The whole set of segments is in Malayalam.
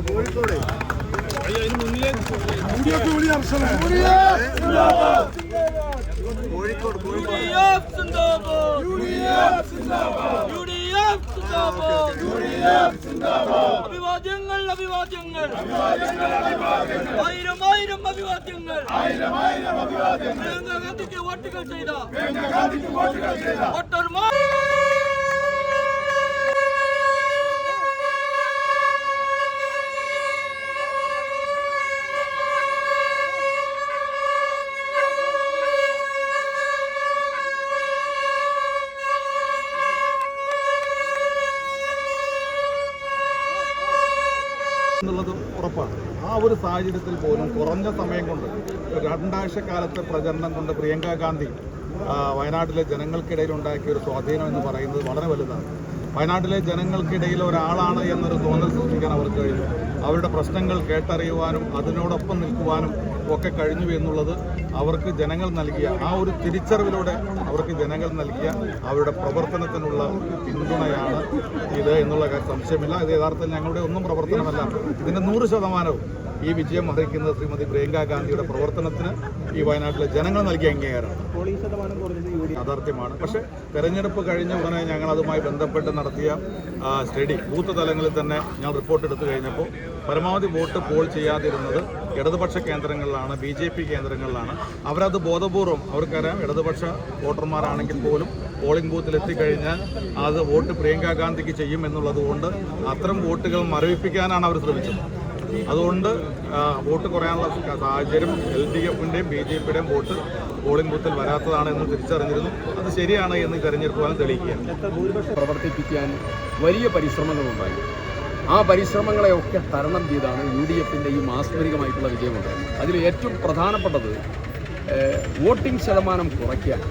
കോഴിക്കോട് അഭിവാദ്യങ്ങൾ അഭിവാദ്യങ്ങൾ ആയിരം ആയിരം അഭിവാദ്യങ്ങൾ പ്രിയങ്ക ഗാന്ധിക്ക് വോട്ടുകൾ ചെയ്ത വോട്ടർമാർ എന്നുള്ളത് ഉറപ്പാണ്. ആ ഒരു സാഹചര്യത്തിൽ പോലും കുറഞ്ഞ സമയം കൊണ്ട് 2 ആഴ്ചക്കാലത്തെ പ്രചരണം കൊണ്ട് പ്രിയങ്ക ഗാന്ധി വയനാട്ടിലെ ജനങ്ങൾക്കിടയിൽ ഉണ്ടാക്കിയ ഒരു സ്വാധീനം എന്ന് പറയുന്നത് വളരെ വലുതാണ്. വയനാട്ടിലെ ജനങ്ങൾക്കിടയിൽ ഒരാളാണ് എന്നൊരു തോന്നൽ സൃഷ്ടിക്കാൻ അവർക്ക് കഴിഞ്ഞു. അവരുടെ പ്രശ്നങ്ങൾ കേട്ടറിയുവാനും അതിനോടൊപ്പം നിൽക്കുവാനും ഒക്കെ കഴിഞ്ഞു എന്നുള്ളത് അവർക്ക് ജനങ്ങൾ നൽകിയ ആ ഒരു തിരിച്ചറിവിലൂടെ അവർക്ക് ജനങ്ങൾ നൽകിയ അവരുടെ പ്രവർത്തനത്തിനുള്ള പിന്തുണയാണ് ഇത് എന്നുള്ള സംശയമില്ല. ഇത് യഥാർത്ഥത്തിൽ ഞങ്ങളുടെ ഒന്നും പ്രവർത്തനമല്ല. ഇതിൻ്റെ 100% ഈ വിജയം അർഹിക്കുന്നത് ശ്രീമതി പ്രിയങ്ക ഗാന്ധിയുടെ പ്രവർത്തനത്തിന് ഈ വയനാട്ടിലെ ജനങ്ങൾ നൽകിയ അംഗീകാരമാണ്. യാഥാർത്ഥ്യമാണ്. പക്ഷേ തെരഞ്ഞെടുപ്പ് കഴിഞ്ഞ ഉടനെ ഞങ്ങൾ അതുമായി ബന്ധപ്പെട്ട് നടത്തിയ സ്റ്റഡി ബൂത്ത് തലങ്ങളിൽ തന്നെ ഞാൻ റിപ്പോർട്ട് എടുത്തു കഴിഞ്ഞപ്പോൾ പരമാവധി വോട്ട് പോൾ ചെയ്യാതിരുന്നത് ഇടതുപക്ഷ കേന്ദ്രങ്ങളിലാണ്, BJP കേന്ദ്രങ്ങളിലാണ്. അവരത് ബോധപൂർവം അവർക്കറിയാം ഇടതുപക്ഷ വോട്ടർമാരാണെങ്കിൽ പോലും പോളിംഗ് ബൂത്തിൽ എത്തിക്കഴിഞ്ഞാൽ അത് വോട്ട് പ്രിയങ്ക ഗാന്ധിക്ക് ചെയ്യും എന്നുള്ളതുകൊണ്ട് അത്തരം വോട്ടുകൾ മരവിപ്പിക്കാനാണ് അവർ ശ്രമിച്ചത്. അതുകൊണ്ട് വോട്ട് കുറയാനുള്ള സാഹചര്യം LDFിൻ്റെയും BJPയുടെയും വോട്ട് പോളിംഗ് ബൂത്തിൽ വരാത്തതാണ് എന്ന് തിരിച്ചറിഞ്ഞിരുന്നു. അത് ശരിയാണ് എന്ന് തെരഞ്ഞെടുപ്പ് ഫലം തെളിയിക്കുകയാണ്. പ്രവർത്തിപ്പിക്കാൻ വലിയ പരിശ്രമങ്ങളുണ്ടായി. ആ പരിശ്രമങ്ങളെയൊക്കെ തരണം ചെയ്താണ് UDFിൻ്റെ ഈ മാസ്മരികമായിട്ടുള്ള വിജയമുണ്ടായത്. അതിൽ ഏറ്റവും പ്രധാനപ്പെട്ടത് വോട്ടിംഗ് ശതമാനം കുറയ്ക്കാൻ,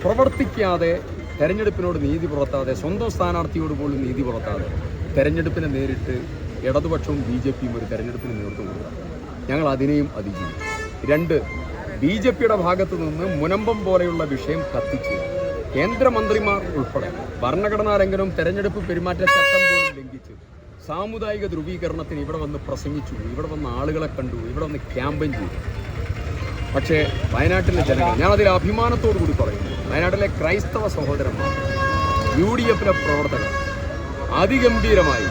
പ്രവർത്തിക്കാതെ തെരഞ്ഞെടുപ്പിനോട് നീതി പുലർത്താതെ, സ്വന്തം സ്ഥാനാർത്ഥിയോട് പോലും നീതി പുലർത്താതെ തെരഞ്ഞെടുപ്പിനെ നേരിട്ട് ഇടതുപക്ഷവും BJPയും ഒരു തെരഞ്ഞെടുപ്പിന് നേതൃത്വം കൊടുക്കുക. ഞങ്ങൾ അതിനെയും അതിജീവിച്ചു. 2, BJPയുടെ ഭാഗത്തു നിന്ന് മുനമ്പം പോലെയുള്ള വിഷയം കത്തിച്ച് കേന്ദ്രമന്ത്രിമാർ ഉൾപ്പെടെ ഭരണഘടനാ ലംഘനവും തെരഞ്ഞെടുപ്പ് പെരുമാറ്റച്ചട്ടം പോലും ലംഘിച്ച് സാമുദായിക ധ്രുവീകരണത്തിന് ഇവിടെ വന്ന് പ്രസംഗിച്ചു, ഇവിടെ വന്ന് ആളുകളെ കണ്ടു, ഇവിടെ വന്ന് ക്യാമ്പയിൻ ചെയ്തു. പക്ഷേ വയനാട്ടിലെ ജനങ്ങൾ, ഞാനതിൽ അഭിമാനത്തോടു കൂടി പറയുന്നു, വയനാട്ടിലെ ക്രൈസ്തവ സഹോദരന്മാർ, UDFിലെ പ്രവർത്തകർ അതിഗംഭീരമായി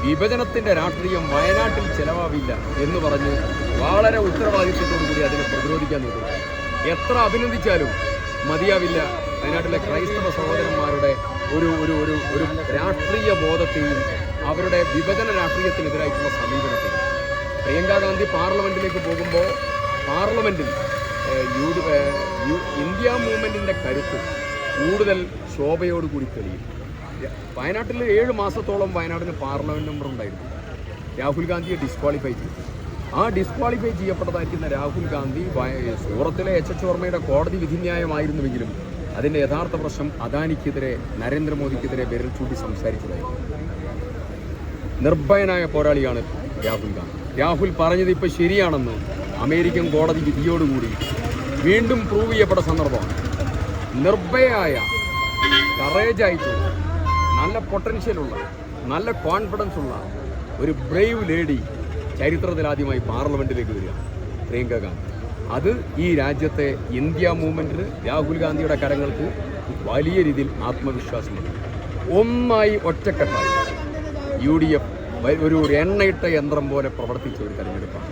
വിഭജനത്തിൻ്റെ രാഷ്ട്രീയം വയനാട്ടിൽ ചെലവാവില്ല എന്ന് പറഞ്ഞ് വളരെ ഉത്തരവാദിത്വത്തോടു കൂടി അതിനെ പ്രതിരോധിക്കാൻ നോക്കും. എത്ര അഭിനന്ദിച്ചാലും മതിയാവില്ല വയനാട്ടിലെ ക്രൈസ്തവ സഹോദരന്മാരുടെ ഒരു ഒരു ഒരു ഒരു രാഷ്ട്രീയ ബോധത്തെയും അവരുടെ വിഭജന രാഷ്ട്രീയത്തിനെതിരായിട്ടുള്ള സമീപനത്തെയും. പ്രിയങ്ക ഗാന്ധി പാർലമെൻറ്റിലേക്ക് പോകുമ്പോൾ പാർലമെൻറ്റിൽ ഇന്ത്യ മൂവ്മെൻറ്റിൻ്റെ കരുത്ത് കൂടുതൽ ശോഭയോടുകൂടി തെളിയും. വയനാട്ടിൽ 7 മാസത്തോളം വയനാടിന് പാർലമെൻറ്റ് മെമ്പർ ഉണ്ടായിരുന്നു. രാഹുൽ ഗാന്ധിയെ ഡിസ്ക്വാളിഫൈ ചെയ്തു. ആ ഡിസ്ക്വാളിഫൈ ചെയ്യപ്പെട്ടതായിരിക്കുന്ന രാഹുൽ ഗാന്ധി സൂറത്തിലെ HH വർമ്മയുടെ കോടതി വിധിന്യായമായിരുന്നുവെങ്കിലും അതിൻ്റെ യഥാർത്ഥ പ്രശ്നം അദാനിക്കെതിരെ, നരേന്ദ്രമോദിക്കെതിരെ വിരൽ ചൂണ്ടി സംസാരിച്ചതായിരുന്നു. നിർഭയനായ പോരാളിയാണ് രാഹുൽ ഗാന്ധി. രാഹുൽ പറഞ്ഞത് ഇപ്പോൾ ശരിയാണെന്ന് അമേരിക്കൻ കോടതി വിധിയോടുകൂടി വീണ്ടും പ്രൂവ് ചെയ്യപ്പെട്ട സന്ദർഭമാണ്. നിർഭയയായ, കറേജായിട്ടുള്ള, നല്ല പൊട്ടൻഷ്യലുള്ള, നല്ല കോൺഫിഡൻസ് ഉള്ള ഒരു ബ്രേവ് ലേഡി ചരിത്രത്തിലാദ്യമായി പാർലമെൻറ്റിലേക്ക് വരിക പ്രിയങ്ക ഗാന്ധി. അത് ഈ രാജ്യത്തെ ഇന്ത്യ മൂവ്മെൻറ്റിന്, രാഹുൽ ഗാന്ധിയുടെ കരങ്ങൾക്ക് വലിയ രീതിയിൽ ആത്മവിശ്വാസമുണ്ട്. ഒന്നായി ഒറ്റക്കെട്ടായി UDF ഒരു എണ്ണയിട്ട യന്ത്രം പോലെ പ്രവർത്തിച്ച ഒരു തെരഞ്ഞെടുപ്പാണ്.